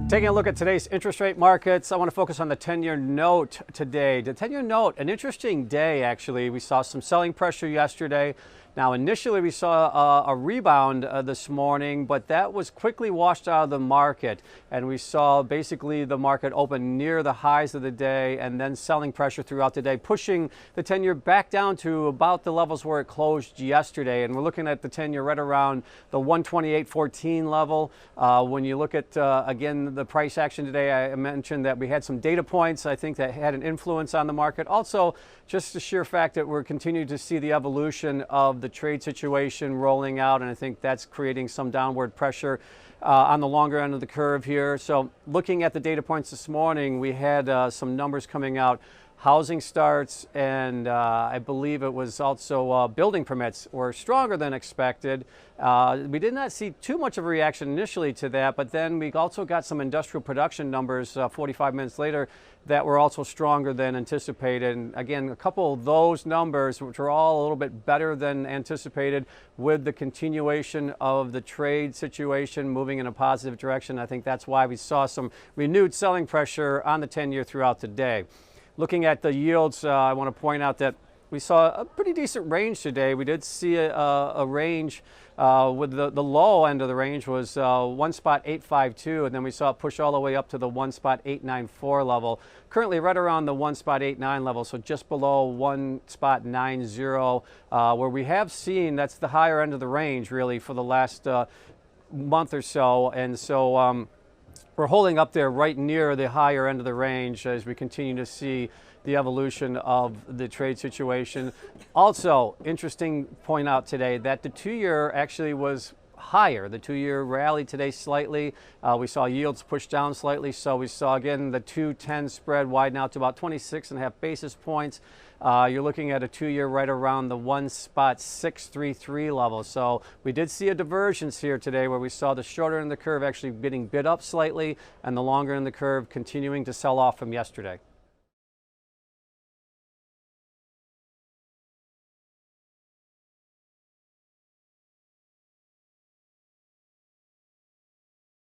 Taking a look at today's interest rate markets, I want to focus on the 10-year note today. The 10-year note, an interesting day actually. We saw some selling pressure yesterday. Now initially we saw a rebound this morning, but that was quickly washed out of the market. And we saw basically the market open near the highs of the day and then selling pressure throughout the day, pushing the 10-year back down to about the levels where it closed yesterday. And we're looking at the 10-year right around the 128.14 level. When you look at, again, the price action today, I mentioned that we had some data points, I think, that had an influence on the market. Also, just the sheer fact that we're continuing to see the evolution of the trade situation rolling out, and I think that's creating some downward pressure on the longer end of the curve here. So looking at the data points this morning, we had some numbers coming out. Housing starts and I believe it was also building permits were stronger than expected. We did not see too much of a reaction initially to that, but then we also got some industrial production numbers 45 minutes later that were also stronger than anticipated. And again, a couple of those numbers, which are all a little bit better than anticipated, with the continuation of the trade situation moving in a positive direction. I think that's why we saw some renewed selling pressure on the 10-year throughout the day. Looking at the yields, I want to point out that we saw a pretty decent range today. We did see a range with the low end of the range was 1.852, and then we saw it push all the way up to the 1.894 level. Currently right around the 1.89 level, so just below 1.90, where we have seen that's the higher end of the range really for the last month or so. And so we're holding up there right near the higher end of the range as we continue to see the evolution of the trade situation. Also, interesting point out today that the 2-year actually was higher. The 2-year rallied today slightly. We saw yields push down slightly, so we saw again the 2-10 spread widen out to about 26.5 basis points. You're looking at a 2-year right around the 1.633 level. So we did see a divergence here today where we saw the shorter end of the curve actually getting bid up slightly and the longer end of the curve continuing to sell off from yesterday.